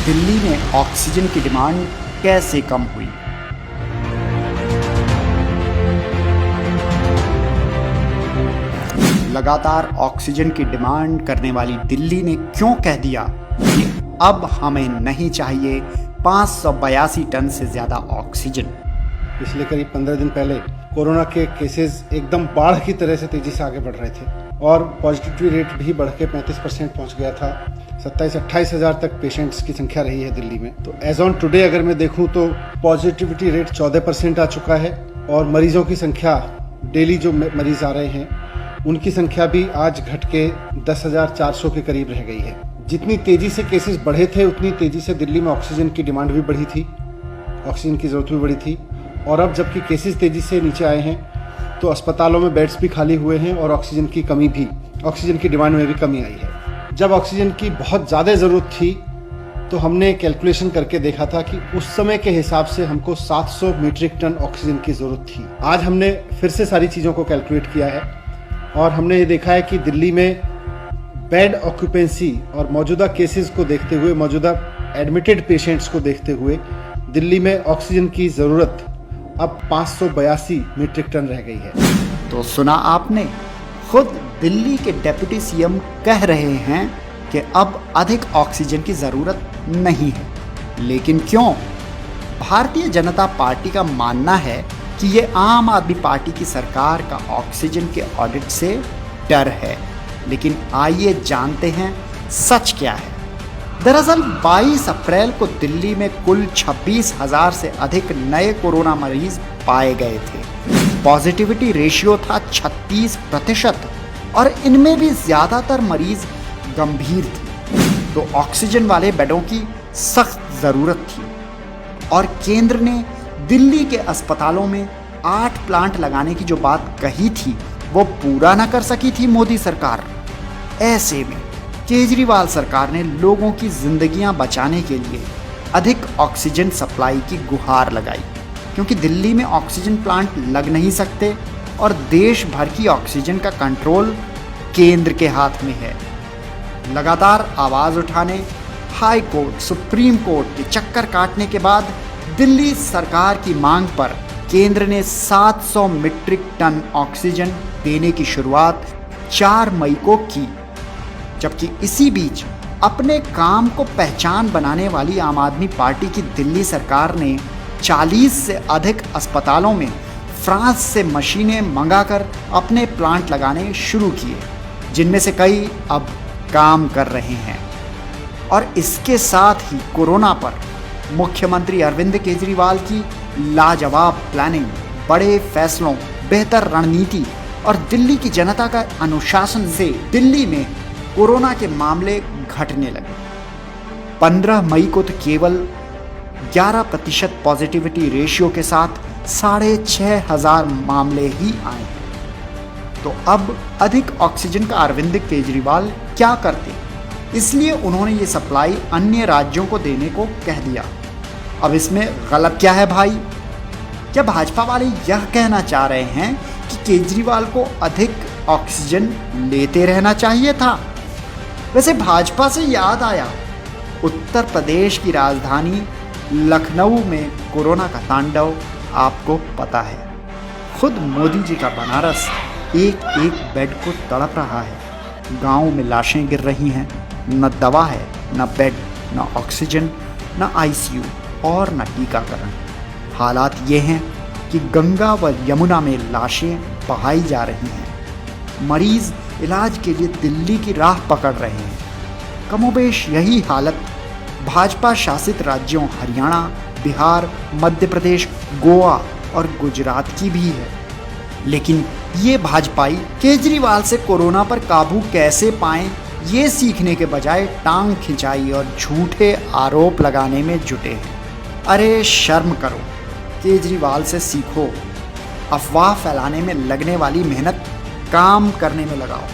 दिल्ली में ऑक्सीजन की डिमांड कैसे कम हुई। लगातार ऑक्सीजन की डिमांड करने वाली दिल्ली ने क्यों कह दिया कि अब हमें नहीं चाहिए 582 टन से ज्यादा ऑक्सीजन। पिछले करीब 15 दिन पहले कोरोना के केसेस एकदम बाढ़ की तरह से तेजी से आगे बढ़ रहे थे और पॉजिटिविटी रेट भी बढ़ के 35% पहुंच गया था। 27-28 हज़ार तक पेशेंट्स की संख्या रही है दिल्ली में। तो एज ऑन टुडे अगर मैं देखूं तो पॉजिटिविटी रेट 14% आ चुका है और मरीजों की संख्या, डेली जो मरीज आ रहे हैं उनकी संख्या भी आज घट के 10,400 के करीब रह गई है। जितनी तेजी से केसेस बढ़े थे उतनी तेजी से दिल्ली में ऑक्सीजन की डिमांड भी बढ़ी थी, ऑक्सीजन की ज़रूरत भी बढ़ी थी। और अब जबकि केसेस तेजी से नीचे आए हैं तो अस्पतालों में बेड्स भी खाली हुए हैं और ऑक्सीजन की डिमांड में भी कमी आई है। जब ऑक्सीजन की बहुत ज़्यादा ज़रूरत थी तो हमने कैलकुलेशन करके देखा था कि उस समय के हिसाब से हमको 700 मीट्रिक टन ऑक्सीजन की ज़रूरत थी। आज हमने फिर से सारी चीज़ों को कैलकुलेट किया है और हमने ये देखा है कि दिल्ली में बेड ऑक्यूपेंसी और मौजूदा केसेस को देखते हुए, मौजूदा एडमिटेड पेशेंट्स को देखते हुए दिल्ली में ऑक्सीजन की ज़रूरत अब 582 मीट्रिक टन रह गई है। तो सुना आपने, खुद दिल्ली के डिप्टी सीएम कह रहे हैं कि अब अधिक ऑक्सीजन की ज़रूरत नहीं है। लेकिन क्यों? भारतीय जनता पार्टी का मानना है कि ये आम आदमी पार्टी की सरकार का ऑक्सीजन के ऑडिट से डर है। लेकिन आइए जानते हैं सच क्या है। दरअसल 22 अप्रैल को दिल्ली में कुल 26,000 से अधिक नए कोरोना मरीज पाए गए थे। पॉजिटिविटी रेशियो था 36% और इनमें भी ज़्यादातर मरीज गंभीर थे। तो ऑक्सीजन वाले बेडों की सख्त ज़रूरत थी और केंद्र ने दिल्ली के अस्पतालों में 8 प्लांट लगाने की जो बात कही थी वो पूरा ना कर सकी थी मोदी सरकार। ऐसे में केजरीवाल सरकार ने लोगों की जिंदगियां बचाने के लिए अधिक ऑक्सीजन सप्लाई की गुहार लगाई, क्योंकि दिल्ली में ऑक्सीजन प्लांट लग नहीं सकते और देश भर की ऑक्सीजन का कंट्रोल केंद्र के हाथ में है। लगातार आवाज़ उठाने, हाई कोर्ट, सुप्रीम कोर्ट के चक्कर काटने के बाद दिल्ली सरकार की मांग पर केंद्र ने 700 मीट्रिक टन ऑक्सीजन देने की शुरुआत 4 मई को की। जबकि इसी बीच अपने काम को पहचान बनाने वाली आम आदमी पार्टी की दिल्ली सरकार ने 40 से अधिक अस्पतालों में फ्रांस से मशीनें मंगाकर अपने प्लांट लगाने शुरू किए, जिनमें से कई अब काम कर रहे हैं। और इसके साथ ही कोरोना पर मुख्यमंत्री अरविंद केजरीवाल की लाजवाब प्लानिंग, बड़े फैसलों, बेहतर रणनीति और दिल्ली की जनता का अनुशासन से दिल्ली में कोरोना के मामले घटने लगे। 15 मई को तो केवल 11% पॉजिटिविटी रेशियो के साथ 6,500 मामले ही आए हैं। तो अब अधिक ऑक्सीजन का अरविंद केजरीवाल क्या करते? इसलिए उन्होंने ये सप्लाई अन्य राज्यों को देने को कह दिया। अब इसमें गलत क्या है भाई? क्या भाजपा वाले यह कहना चाह रहे हैं कि केजरीवाल को अधिक ऑक्सीजन लेते रहना चाहिए था? वैसे भाजपा से याद आया, उत्तर प्रदेश की राजधानी लखनऊ में कोरोना का तांडव आपको पता है। खुद मोदी जी का बनारस एक एक बेड को तड़प रहा है। गांव में लाशें गिर रही हैं, न दवा है, न बेड, न ऑक्सीजन, न आईसीयू और न टीकाकरण। हालात ये हैं कि गंगा व यमुना में लाशें बहाई जा रही हैं। मरीज इलाज के लिए दिल्ली की राह पकड़ रहे हैं। कमोबेश यही हालत भाजपा शासित राज्यों हरियाणा, बिहार, मध्य प्रदेश, गोवा और गुजरात की भी है। लेकिन ये भाजपाई केजरीवाल से कोरोना पर काबू कैसे पाएं, ये सीखने के बजाय टांग खिंचाई और झूठे आरोप लगाने में जुटे हैं। अरे शर्म करो, केजरीवाल से सीखो। अफवाह फैलाने में लगने वाली मेहनत काम करने में लगाओ।